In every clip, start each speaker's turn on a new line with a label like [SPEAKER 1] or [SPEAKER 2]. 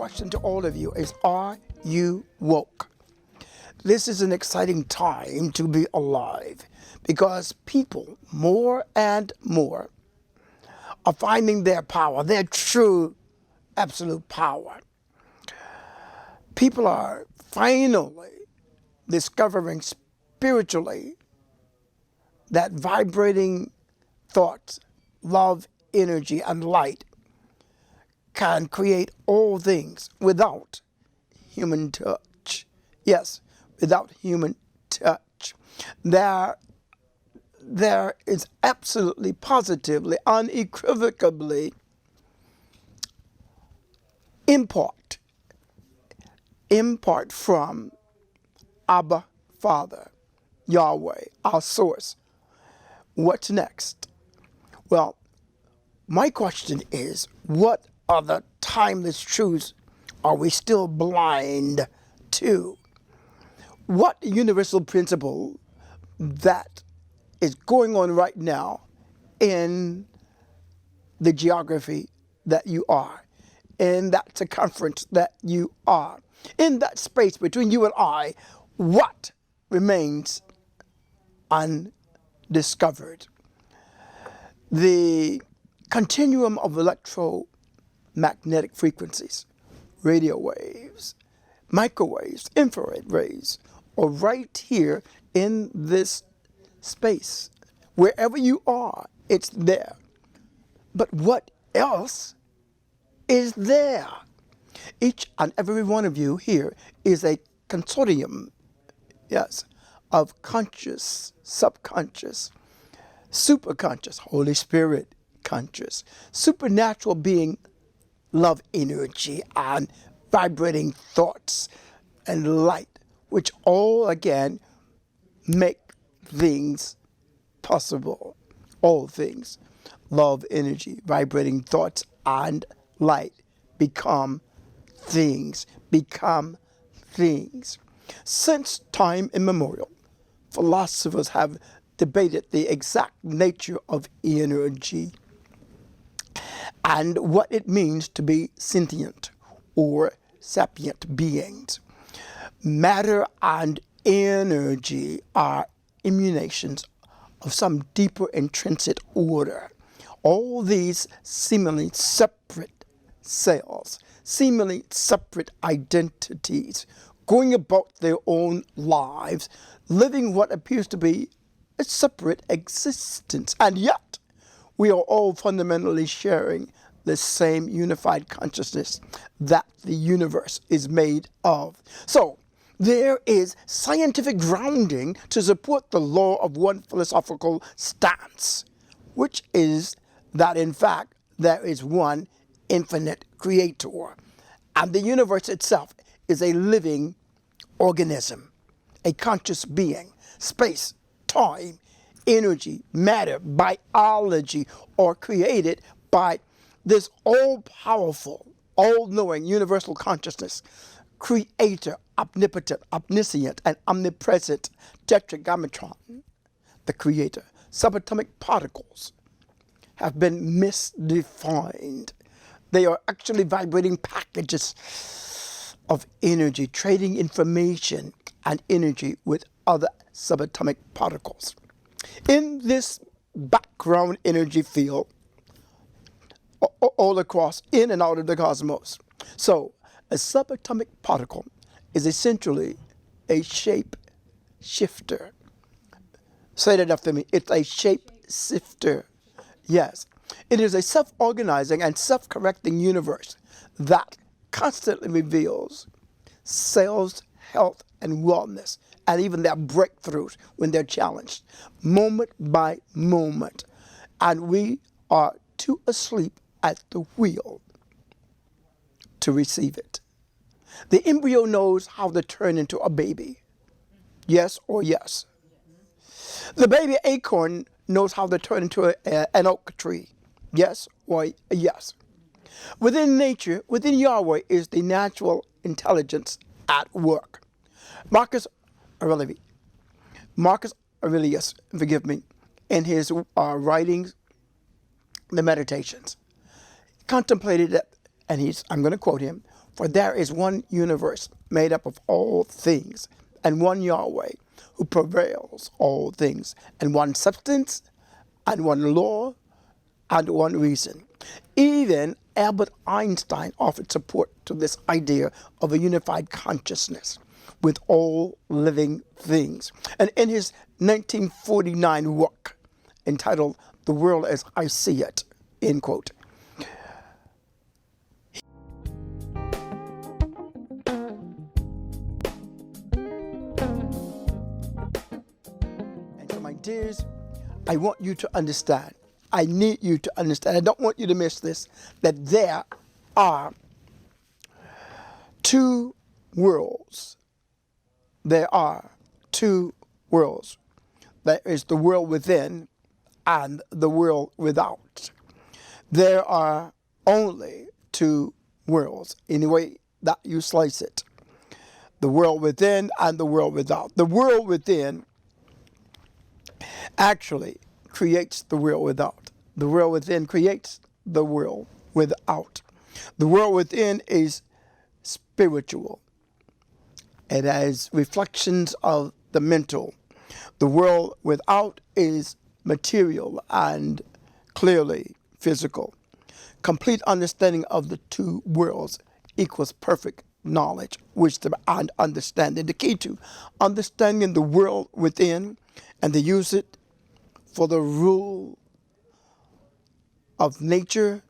[SPEAKER 1] question to all of you is, are you woke? This is an exciting time to be alive because people more and more are finding their power, their true absolute power. People are finally discovering spiritually that vibrating thoughts, love, energy, and light can create all things without human touch. Yes, without human touch. There is absolutely, positively, unequivocally import from Abba Father, Yahweh, our source. What's next? Well, my question is, what other timeless truths are we still blind to? What universal principle that is going on right now in the geography that you are, in that circumference that you are, in that space between you and I, what remains undiscovered? The continuum of electromagnetic frequencies, radio waves, microwaves, infrared rays, are right here in this space. Wherever you are, it's there. But what else is there? Each and every one of you here is a consortium, yes, of conscious, subconscious, superconscious, Holy Spirit conscious, supernatural being, love energy, and vibrating thoughts and light, which all again make things possible. All things, love, energy, vibrating thoughts, and light become things, Since time immemorial, philosophers have debated the exact nature of energy and what it means to be sentient or sapient beings. Matter and energy are emanations of some deeper intrinsic order. All these seemingly separate selves, seemingly separate identities, going about their own lives, living what appears to be a separate existence. And yet, we are all fundamentally sharing the same unified consciousness that the universe is made of. So, there is scientific grounding to support the law of one philosophical stance, which is that in fact there is one infinite creator, and the universe itself is a living organism, a conscious being. Space, time, energy, matter, biology are created by this all-powerful, all-knowing universal consciousness, creator, omnipotent, omniscient, and omnipresent tetragrammaton, the creator. Subatomic particles have been misdefined. They are actually vibrating packages of energy, trading information and energy with other subatomic particles. In this background energy field, all across, in and out of the cosmos. So, a subatomic particle is essentially a shape shifter. Say that after me. It's a shape shifter. Yes. It is a self-organizing and self-correcting universe that constantly reveals cells' health and wellness, and even their breakthroughs when they're challenged, moment by moment. And we are too asleep at the wheel to receive it. The embryo knows how to turn into a baby. Yes or yes. The baby acorn knows how to turn into an oak tree. Yes or yes. Within nature, within Yahweh, is the natural intelligence at work. Marcus Aurelius, in his writings, the Meditations, contemplated that, and I'm going to quote him, For there is one universe made up of all things, and one Yahweh who prevails all things, and one substance, and one law, and one reason. Even Albert Einstein offered support to this idea of a unified consciousness with all living things. And in his 1949 work entitled The World as I See It, end quote, and so my dears, I want you to understand, I need you to understand, I don't want you to miss this, that there are two worlds. There are two worlds. There is the world within and the world without. There are only two worlds, any way that you slice it. The world within and the world without. The world within actually creates the world without. The world within creates the world without. The world within is spiritual. It has reflections of the mental. The world without is material and clearly physical. Complete understanding of the two worlds equals perfect knowledge, wisdom, and understanding. The key to understanding the world within and to use it for the rule of nature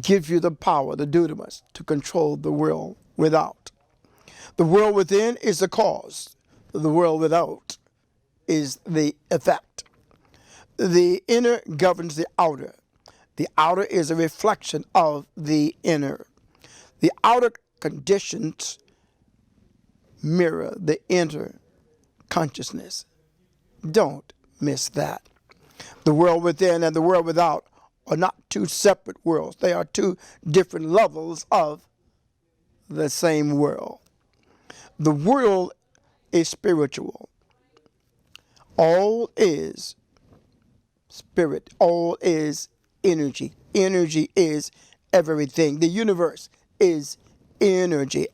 [SPEAKER 1] gives you the power, the dunamis, to control the world without. The world within is the cause. The world without is the effect. The inner governs the outer. The outer is a reflection of the inner. The outer conditions mirror the inner consciousness. Don't miss that. The world within and the world without are not two separate worlds. They are two different levels of the same world. The world is spiritual. All is spirit. All is energy. Energy is everything. The universe is energy.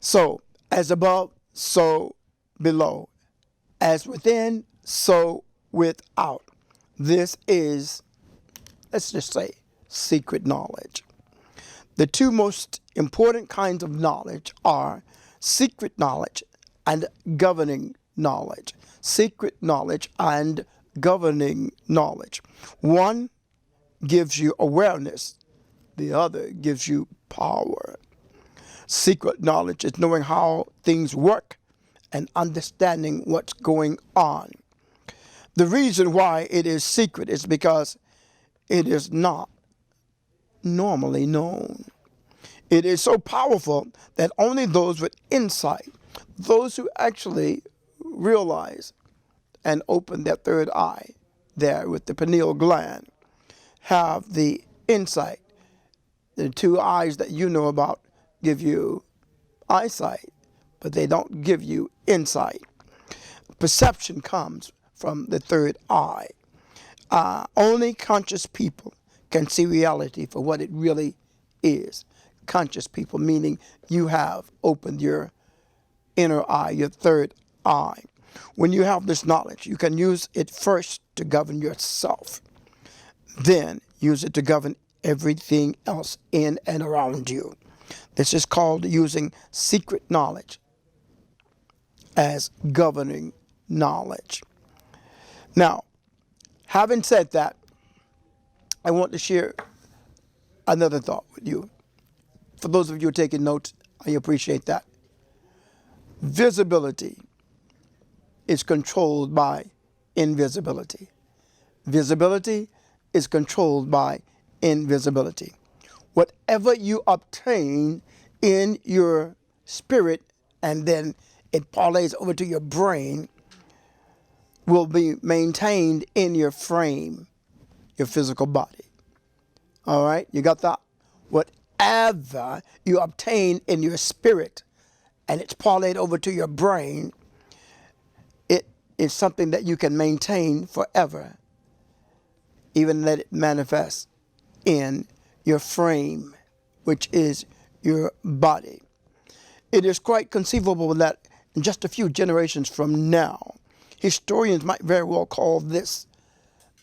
[SPEAKER 1] So, as above, so below. As within, so without. This is, let's just say, secret knowledge. The two most important kinds of knowledge are secret knowledge and governing knowledge. Secret knowledge and governing knowledge. One gives you awareness, the other gives you power. Secret knowledge is knowing how things work and understanding what's going on. The reason why it is secret is because it is not normally known. It is so powerful that only those with insight, those who actually realize and open their third eye there with the pineal gland, have the insight. The two eyes that you know about give you eyesight, but they don't give you insight. Perception comes from the third eye. Only conscious people can see reality for what it really is. Conscious people, meaning you have opened your inner eye, your third eye. When you have this knowledge, you can use it first to govern yourself, then use it to govern everything else in and around you. This is called using secret knowledge as governing knowledge. Now, having said that, I want to share another thought with you. For those of you who are taking notes, I appreciate that. Visibility is controlled by invisibility. Visibility is controlled by invisibility. Whatever you obtain in your spirit and then it parlays over to your brain will be maintained in your frame, your physical body. All right? You got that? Whatever you obtain in your spirit and it's parlayed over to your brain, it is something that you can maintain forever, even let it manifest in your frame which is your body. It is quite conceivable that in just a few generations from now, historians might very well call this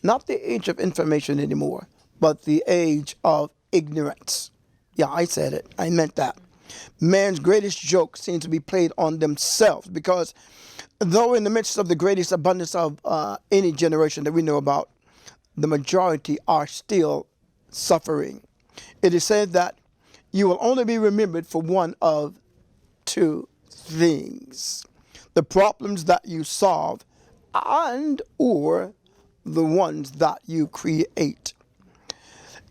[SPEAKER 1] not the age of information anymore, but the age of ignorance. Yeah, I said it. I meant that. Man's greatest joke seems to be played on themselves because though in the midst of the greatest abundance of any generation that we know about, the majority are still suffering. It is said that you will only be remembered for one of two things: the problems that you solve and or the ones that you create.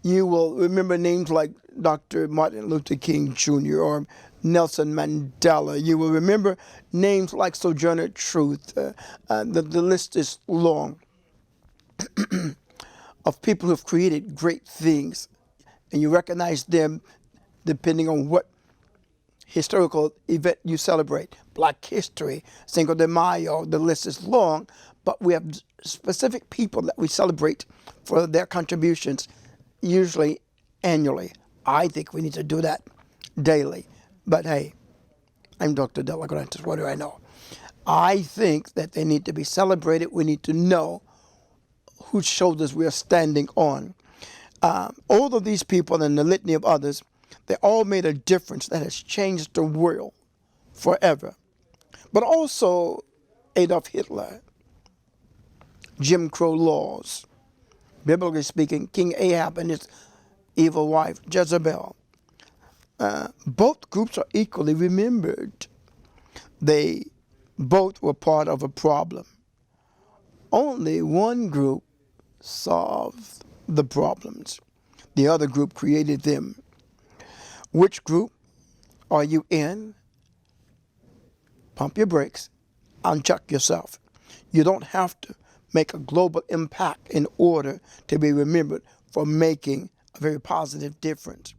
[SPEAKER 1] You will remember names like Dr. Martin Luther King Jr. or Nelson Mandela. You will remember names like Sojourner Truth. The list is long of people who have created great things, and you recognize them depending on what historical event you celebrate. Black History, Cinco de Mayo, the list is long, but we have specific people that we celebrate for their contributions, usually annually. I think we need to do that daily. But hey, I'm Dr. Delagraentiss. What do I know? I think that they need to be celebrated. We need to know whose shoulders we are standing on. All of these people and the litany of others, they all made a difference that has changed the world forever. But also Adolf Hitler, Jim Crow laws, biblically speaking, King Ahab and his evil wife, Jezebel. Both groups are equally remembered. They both were part of a problem. Only one group solved the problems. The other group created them. Which group are you in? Pump your brakes and check yourself. You don't have to make a global impact in order to be remembered for making a very positive difference.